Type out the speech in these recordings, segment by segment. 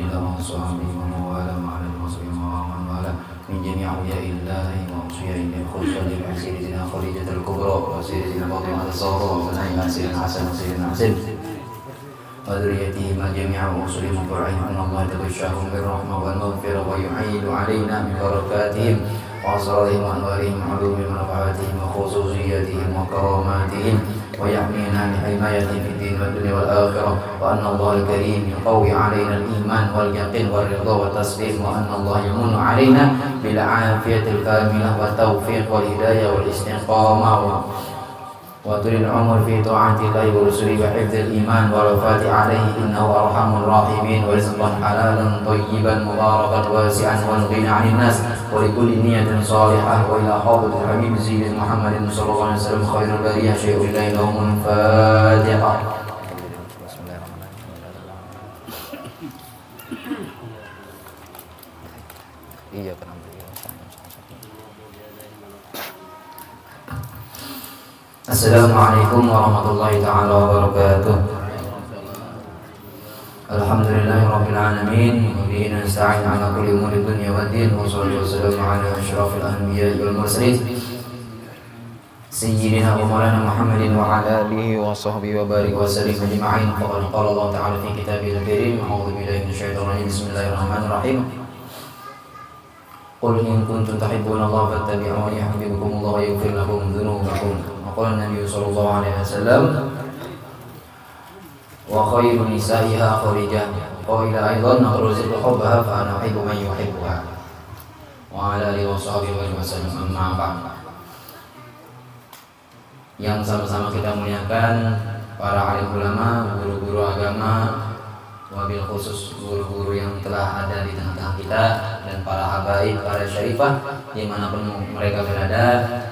محمد وصحبه ومن والاه وعلى المصلين ومن والاه من جميع أولياء الله وأصفيائه خصوصا سيدنا خديجة الكبرى وسيدنا فاطمة الزهراء وسيدنا الحسن وسيدنا الحسين وذريتهم جميعا ورسلهم وفرعهم أن الله يتغشاهم بالرحمة والمغفرة ويعيد علينا من بركاتهم وأسرارهم وأنوارهم وعلومهم ونفعاتهم وخصوصياتهم وكراماتهم ويحمينا بحمايته في الدين والدنيا والآخرة وأن الله الكريم يقوي علينا الإيمان واليقين والرضا والتسليم وأن الله يمن علينا بالعافية الكاملة والتوفيق والهداية والاستقامة وطول العمر في طاعة الله ورسوله وحفظ الإيمان والوفاة عليه إنه أرحم الراحمين ورزقا حلالا طيبا مباركا واسعا والغنى عن الناس ولكل نية صالحة وإلى حضرة الحبيب سيدنا محمد صلى الله عليه وسلم خير البرية شيء الله لهم الفاتحة. Assalamualaikum warahmatullahi ta'ala wabarakatuh. Alhamdulillahirabbil alamin wa bihi nasta'in 'ala kulli umuri dunya waddin wa shallallahu wasallam 'ala asyrafil anbiya'i wal mursalin sayyidina wa maulana Muhammadin wa 'ala alihi wa sahbihi wa barik wa sallim ajma'in. Qala Allah ta'ala fi kitabihil karim a'udzu billahi minasyaitonir rajim bismillahirrahmanirrahim. Qul in kuntum tuhibbuna Allah fattabi'uni yuhibbukumullah wa yaghfir lakum dhunubakum. Qala Nabi sallallahu alaihi wasallam wa khairu nisa'iha Khadijah qala aidan naqruzitu hubbaha fa ana uhibbu man yuhibbuha wa ala alihi wa sahbihi wa sallam amma ba'd. Yang sama-sama kita muliakan para alim ulama, guru-guru agama, wabil khusus guru-guru yang telah ada di tengah-tengah kita dan para habaib, para syarifah dimanapun mereka berada.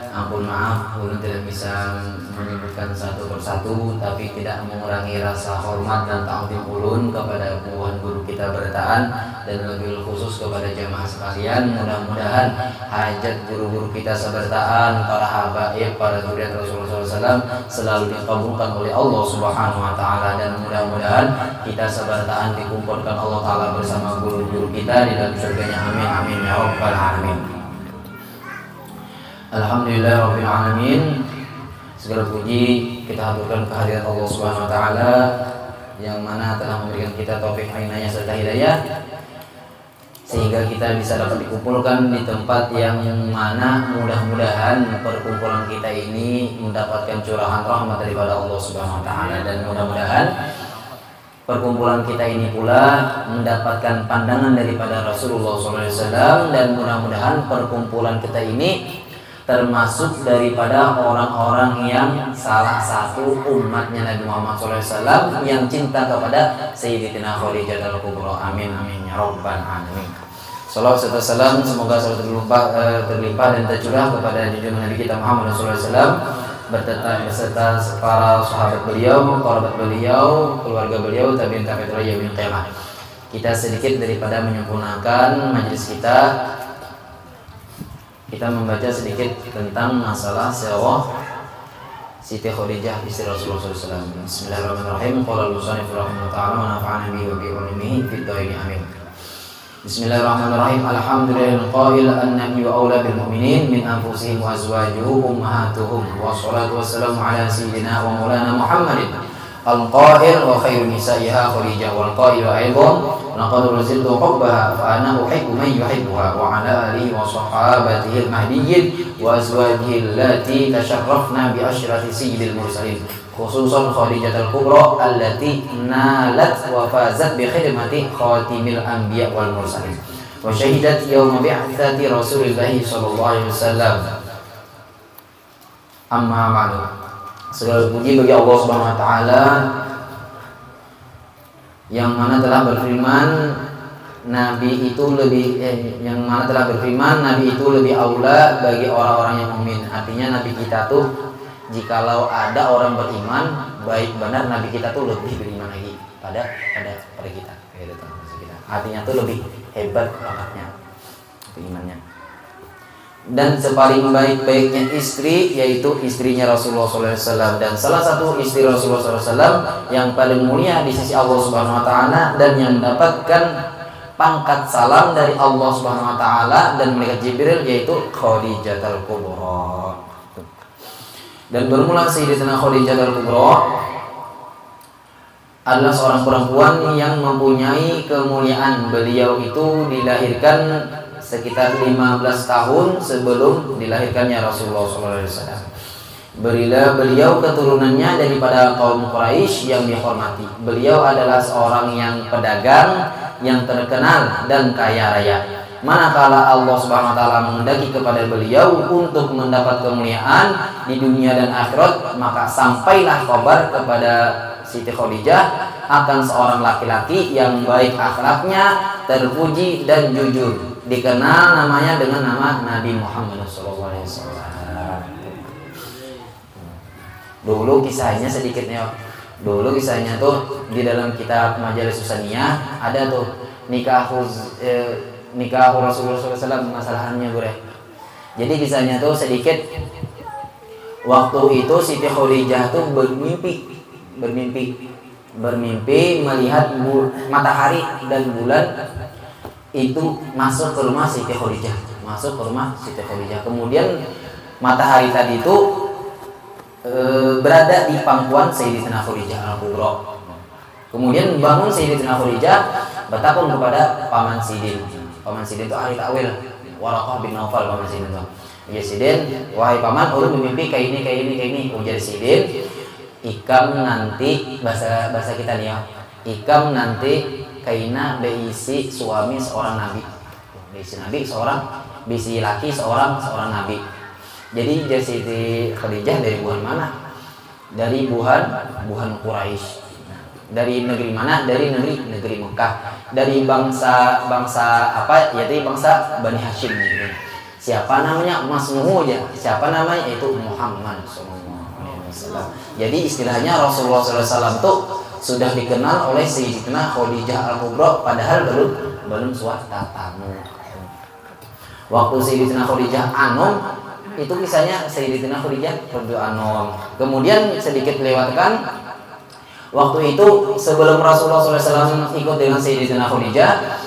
Ampun maaf, ulun tidak bisa menyebutkan satu persatu, tapi tidak mengurangi rasa hormat dan ta'zim ulun kepada puluhan guru kita bertaan dan lebih khusus kepada jamaah sekalian. Mudah-mudahan hajat guru-guru kita sebertaan, para habaib, para zuriat Rasulullah SAW selalu dikabulkan oleh Allah Subhanahu Wa Taala, dan mudah-mudahan kita sebertaan dikumpulkan Allah Taala bersama guru-guru kita di dalam surganya. Amin amin ya rabbal alamin. Alhamdulillah rabbil alamin. Segala puji kita haturkan kehadirat Allah Subhanahu wa taala yang mana telah memberikan kita taufik inayah serta hidayah sehingga kita bisa dapat dikumpulkan di tempat yang mana mudah-mudahan perkumpulan kita ini mendapatkan curahan rahmat daripada Allah Subhanahu wa taala, dan mudah-mudahan perkumpulan kita ini pula mendapatkan pandangan daripada Rasulullah SAW, dan mudah-mudahan perkumpulan kita ini termasuk daripada orang-orang yang salah satu umatnya Nabi Muhammad SAW yang cinta kepada Sayyidatina Khadijah al-Kubra. Amin amin ya rabbal alamin. Salawat serta salam semoga selalu terlimpah dan tercurah kepada junjungan Nabi kita Muhammad SAW beserta para sahabat beliau, kerabat beliau, keluarga beliau, tabi'in tabi'in yaumil qiyamah. Kita sedikit daripada menyempurnakan majelis kita membaca sedikit tentang masalah sirah Siti Khadijah istri Rasulullah SAW. Bismillahirrahmanirrahim. Qala al-musannif rahimahullah ta'ala wa nafa'ana bihi wa bi ulumuhi fid dharain amin. Bismillahirrahmanirrahim. Alhamdulillahil qail an-nabiyyu aula bil mu'minin min anfusihim wa azwajuhum ummahatuhum wa shalatu wassalamu ala sayyidina wa maulana Muhammadin al-qail wa khairu nisa'iha Khadijah wal qail aidan laqad raziltu hubbaha fa ana uhibbu man yuhibbuha wa ala alihi wa sahbatihi al-mahdiyyin wa azwajihi allati tasharrafna bi asyrati sayyidil mursalin khususan Khadijah al-Kubra allati nalat wa fazat bi khidmati khatimil anbiya wal mursalin wa syahidat yawma bi'atsati Rasulillah sallallahu alaihi wasallam. Amma ba'du. Segala puji bagi Allah Subhanahu wa taala yang mana telah berfirman Nabi itu lebih aula bagi orang-orang yang mukmin. Artinya Nabi kita tuh jikalau ada orang beriman baik benar, Nabi kita tuh lebih beriman lagi pada kita. Artinya tuh lebih hebat bangetnya imannya. Dan sepaling baik-baiknya istri yaitu istrinya Rasulullah SAW, dan salah satu istri Rasulullah SAW yang paling mulia di sisi Allah Subhanahu Wa Taala dan yang mendapatkan pangkat salam dari Allah Subhanahu wa taala dan malaikat Jibril, yaitu Khadijatul Kubra. Dan bermula Sayyidatina Khadijatul Kubra adalah seorang perempuan yang mempunyai kemuliaan. Beliau itu dilahirkan sekitar 15 tahun sebelum dilahirkannya Rasulullah SAW. Beliau keturunannya daripada kaum Quraisy yang dihormati. Beliau adalah seorang yang pedagang yang terkenal dan kaya raya. Manakala Allah Subhanahu wa taala menghendaki kepada beliau untuk mendapat kemuliaan di dunia dan akhirat, maka sampailah kabar kepada Siti Khadijah akan seorang laki-laki yang baik akhlaknya, terpuji dan jujur. Dikenal namanya dengan nama Nabi Muhammad SAW. Dulu kisahnya sedikitnya. Dulu kisahnya tuh di dalam kitab Majalis Susaniyah ada tuh nikah Rasulullah SAW, masalahannya gue. Jadi kisahnya tuh sedikit. Waktu itu Siti Khadijah tuh bermimpi melihat matahari dan bulan itu masuk ke rumah Siti Khadijah. Kemudian matahari tadi itu berada di pangkuan Sayyidatina Khadijah al-Kubra. Kemudian bangun Sayyidatina Khadijah, bertakun kepada Paman Sidin. Paman Sidin itu ahli takwil, Waraqah bin Naufal. Paman Sidin itu, ya Sidin, wahai paman, ulun bermimpi kayak ini. Ujar Sidin, ikam nanti, bahasa kita nih ya, ikam nanti kaina beisi suami seorang nabi. Beisi nabi seorang, bisi laki seorang nabi. Jadi Siti Khadijah dari buhan mana? Dari buhan Quraisy. Dari negeri mana? Dari negeri Mekah. Dari bangsa apa? Yaitu bangsa Bani Hashim. Siapa namanya? Masmuhu ya. Siapa namanya? Itu Muhammad SAW. Jadi istilahnya Rasulullah SAW itu sudah dikenal oleh Sayyidatina Khadijah al-Kubra, padahal belum swasta tamu. Waktu Sayyidatina Khadijah anom, itu kisahnya Sayyidatina Khadijah annom. Kemudian sedikit lewatkan, waktu itu sebelum Rasulullah SAW ikut dengan Sayyidatina Khadijah,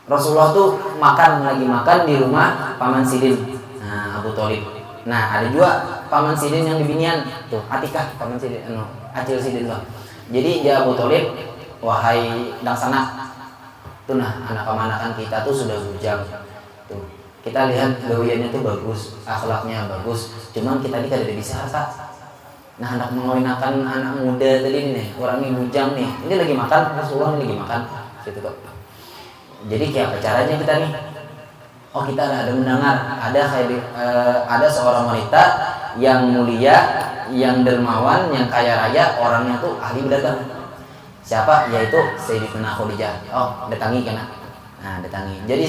Rasulullah tuh lagi makan di rumah Paman Sidin, Abu Thalib. Nah, ada juga Paman Sidin yang dibinian tuh, Atikah Paman Sidin, Acil Sidin loh. Jadi dia Abu Thalib, wahai dangsana tuh, nah anak pemanakan kita tuh sudah bujang tuh. Kita lihat gawiannya tuh bagus, akhlaknya bagus, cuman kita ini kada bisa harta. Nah, anak mengawinkan anak muda tadi nih, orang ini bujang nih, ini lagi makan, Rasulullah ini lagi makan, gitu kok. Jadi kayak apa caranya kita nih? Oh, kita ada mendengar, ada seorang wanita yang mulia, yang dermawan, yang kaya raya, orangnya tuh ahli berdagang. Siapa? Yaitu Sayyidatina Khadijah. Oh, datangi kena. Nah, datangi. Jadi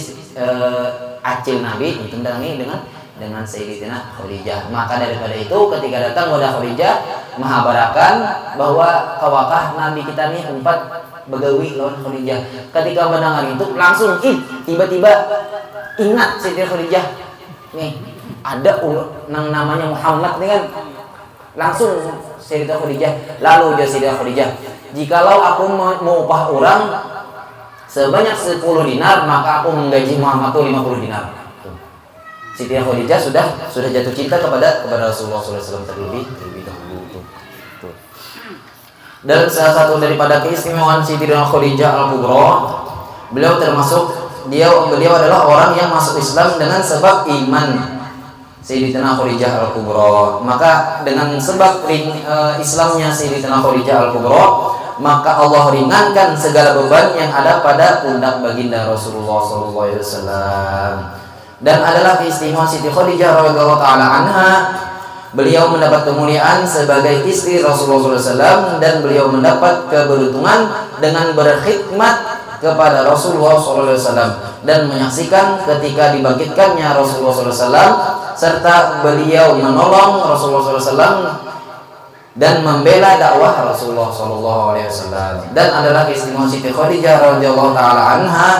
acil Nabi itu datangi dengan Sayyidatina Khadijah. Maka daripada itu ketika datang kepada Khadijah, menghabarkan bahwa kawakah Nabi kita nih umpat begawi lawan Khadijah. Ketika mendengar itu langsung tiba-tiba ingat Sayyidatina Khadijah. Nih, ada namanya Muhammad nih kan. Langsung Sayyidatina Khadijah. Lalu dia Sayyidatina Khadijah, jikalau aku mau upah orang sebanyak 10 dinar, maka aku menggaji Muhammad itu 50 dinar. Sayyidatina Khadijah sudah jatuh cinta kepada Rasulullah SAW terlebih dahulu. Dan salah satu daripada keistimewaan Sayyidatina Khadijah al-Kubra, beliau adalah orang yang masuk Islam dengan sebab iman Sayyidatina Khadijah al-Kubra. Maka dengan sebab Islamnya Sayyidatina Khadijah al-Kubra, maka Allah ringankan segala beban yang ada pada pundak baginda Rasulullah SAW. Dan adalah keistimewaan Siti Khadijah radhiyallahu taala anha, beliau mendapat kemuliaan sebagai istri Rasulullah SAW, dan beliau mendapat keberuntungan dengan berkhidmat kepada Rasulullah SAW dan menyaksikan ketika dibangkitkannya Rasulullah SAW, serta beliau menolong Rasulullah SAW dan membela dakwah Rasulullah SAW. Dan adalah keistimewaan Siti Khadijah radhiyallahu taala anha,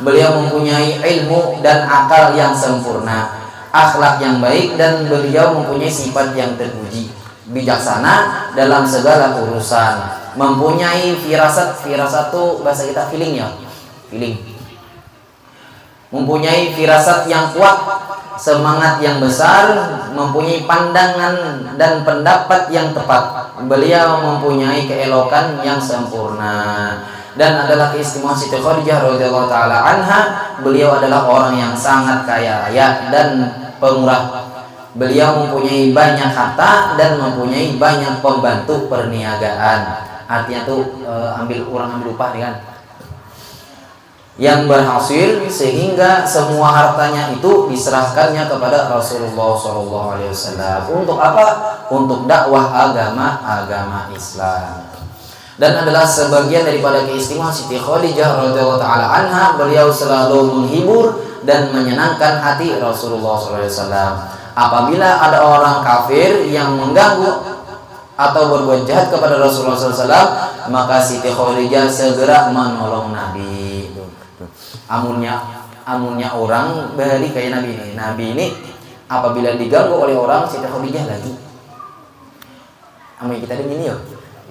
beliau mempunyai ilmu dan akal yang sempurna, akhlak yang baik, dan beliau mempunyai sifat yang terpuji, bijaksana dalam segala urusan, mempunyai firasat tuh bahasa kita feeling ya. feeling. Mempunyai firasat yang kuat, semangat yang besar, mempunyai pandangan dan pendapat yang tepat. Beliau mempunyai keelokan yang sempurna. Dan adalah keistimewaan Siti Khadijah radhiyallahu taala anha, beliau adalah orang yang sangat kaya raya dan pemurah. Beliau mempunyai banyak harta dan mempunyai banyak pembantu perniagaan. Artinya tuh ambil upah kan. Yang berhasil sehingga semua hartanya itu diserahkannya kepada Rasulullah SAW. Untuk apa? Untuk dakwah agama Islam. Dan adalah sebagian daripada keistimewaan Siti Khadijah radhiyallahu taala anha, beliau selalu menghibur dan menyenangkan hati Rasulullah SAW. Apabila ada orang kafir yang mengganggu atau berbuat jahat kepada Rasulullah SAW, maka Siti Khadijah segera menolong Nabi. Amunnya orang beri kayak Nabi ini. Nabi ini apabila diganggu oleh orang, Siti Khadijah lagi. Amun kita ini yo,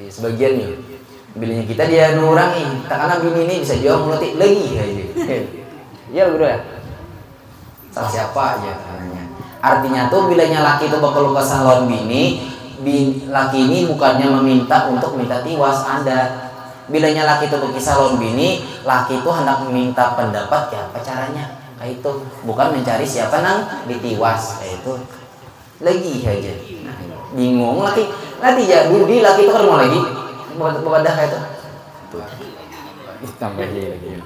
sebagian yo. Bilanya kita dia nurangi, tak karena bini ini bisa jual menutik lagi kayak gitu. Iya bro ya. Salah siapa aja katanya. Artinya tuh bilanya laki itu bakal lukasan lawan bini, laki ini bukannya meminta untuk minta tiwas Anda. Bilanya laki itu berkisah lawan bini, laki itu hendak meminta pendapat ya apa caranya. Kayak itu, bukan mencari siapa nang ditiwas kayak itu. Lagi aja. Nah, bingung laki. Nanti ya Budi laki itu kan mau lagi. Bebadah kayak itu. Tambah lagi.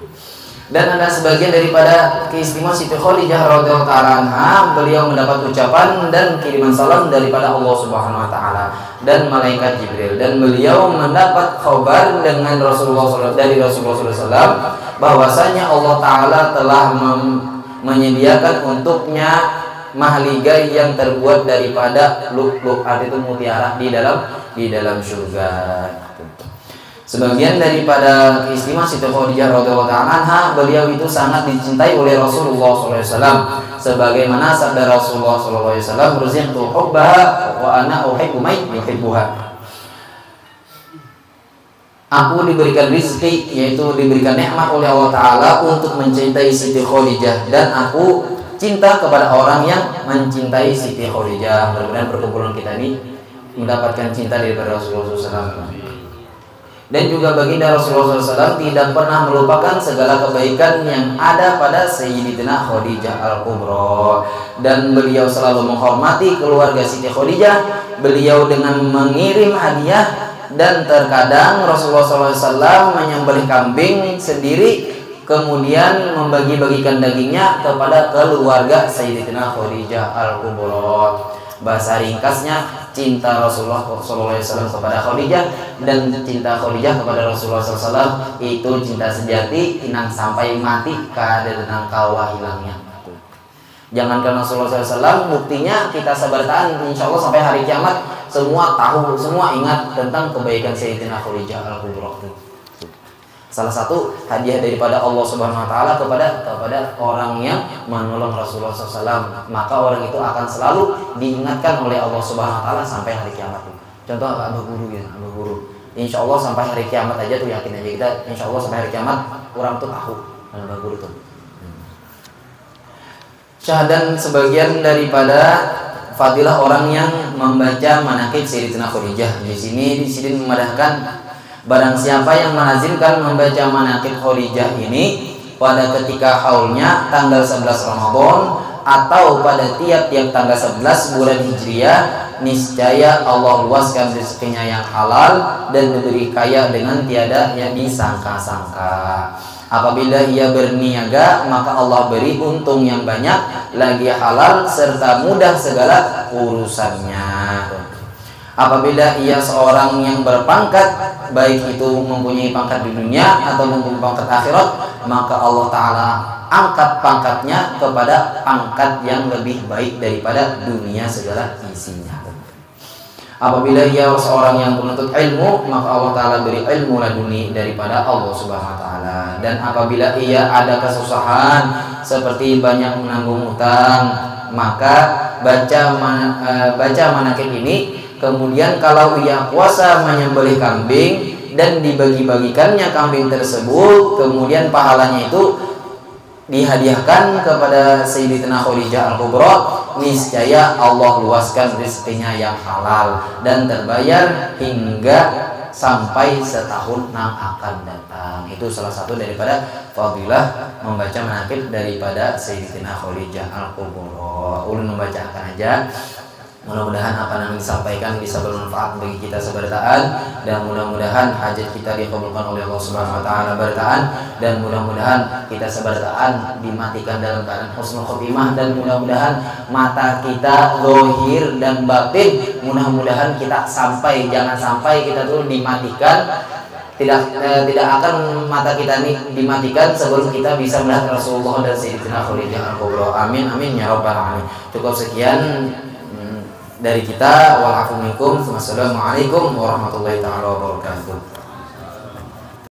Dan ada sebagian daripada keistimewaan Siti Khadijah radhiyallahu taala anha, beliau mendapat ucapan dan kiriman salam daripada Allah Subhanahu wa taala dan malaikat Jibril, dan beliau mendapat kabar dengan dari Rasulullah SAW bahwasanya Allah taala telah menyediakan untuknya mahligai yang terbuat daripada lu'lu', itu mutiara di dalam surga. Sebagian daripada keistimewaan Siti Khadijah radhiyallahu taala anha, beliau itu sangat dicintai oleh Rasulullah SAW. Sebagaimana sabda Rasulullah SAW, "Ruziqtu hubbaha wa ana uhibbu man yuhibbuha." Aku diberikan rezeki, yaitu diberikan nikmat oleh Allah Taala untuk mencintai Siti Khadijah, dan aku cinta kepada orang yang mencintai Siti Khadijah. Mudah-mudahan perkumpulan kita ini mendapatkan cinta daripada Rasulullah SAW. Dan juga baginda Rasulullah SAW tidak pernah melupakan segala kebaikan yang ada pada Sayyidatina Khadijah Al-Kubra. Dan beliau selalu menghormati keluarga Siti Khadijah. Beliau dengan mengirim hadiah, dan terkadang Rasulullah SAW menyembelih kambing sendiri, kemudian membagi-bagikan dagingnya kepada keluarga Sayyidatina Khadijah Al-Kubra. Bahasa ringkasnya, cinta Rasulullah SAW kepada Khadijah dan cinta Khadijah kepada Rasulullah SAW itu cinta sejati, inang sampai mati kada denang kawah hilangnya. Jangankan Rasulullah SAW, buktinya kita sabar tahan, insya Allah sampai hari kiamat semua tahu, semua ingat tentang kebaikan Sayyidatina Khadijah Al-Kubra. Salah satu hadiah daripada Allah Subhanahu wa taala kepada orang yang menolong Rasulullah SAW, maka orang itu akan selalu diingatkan oleh Allah Subhanahu wa taala sampai hari kiamat. Contoh Abah Guru gitu, Abah Guru. Insya Allah sampai hari kiamat aja tuh, yakin aja kita, insya Allah sampai hari kiamat orang tuh tahu Abah Guru tuh. Dan sebagian daripada fadilah orang yang membaca manaqib Sayyidatina Khadijah. Di sini memadahkan barang siapa yang melazimkan membaca manaqib Khadijah ini pada ketika haulnya tanggal 11 Ramadan atau pada tiap-tiap tanggal 11 bulan Hijriah, niscaya Allah luaskan rezekinya yang halal dan diberi kaya dengan tiada yang disangka-sangka. Apabila ia berniaga, maka Allah beri untung yang banyak, lagi halal serta mudah segala urusannya. Apabila ia seorang yang berpangkat, baik itu mempunyai pangkat di dunia atau mempunyai pangkat akhirat, maka Allah Ta'ala angkat pangkatnya kepada pangkat yang lebih baik daripada dunia segala isinya. Apabila ia seorang yang penuntut ilmu, maka Allah Ta'ala beri ilmu laduni daripada Allah Subhanahu wa Ta'ala. Dan apabila ia ada kesusahan seperti banyak menanggung utang, maka baca manaqib ini. Kemudian kalau ia puasa menyembelih kambing, dan dibagi-bagikannya kambing tersebut, kemudian pahalanya itu dihadiahkan kepada Sayyidatina Khadijah Al-Kubra, niscaya Allah luaskan rezekinya yang halal dan terbayar hingga sampai setahun yang akan datang. Itu salah satu daripada fadilah membaca manaqib daripada Sayyidatina Khadijah Al-Kubra. Ulun membacakan aja. Mudah-mudahan apa yang disampaikan bisa bermanfaat bagi kita sebertaan, dan mudah-mudahan hajat kita dikabulkan oleh Allah Subhanahu wa taala bertaan, dan mudah-mudahan kita sebertaan dimatikan dalam keadaan husnul khotimah, dan mudah-mudahan mata kita zahir dan batin, mudah-mudahan kita jangan sampai kita tuh dimatikan, tidak akan mata kita ini dimatikan sebelum kita bisa melihat Rasulullah dan Sayyidatina Khadijah Al-Kubra. Amin amin ya rabbal alamin. Cukup sekian dari kita. Wa'alaikum warahmatullahi wabarakatuh.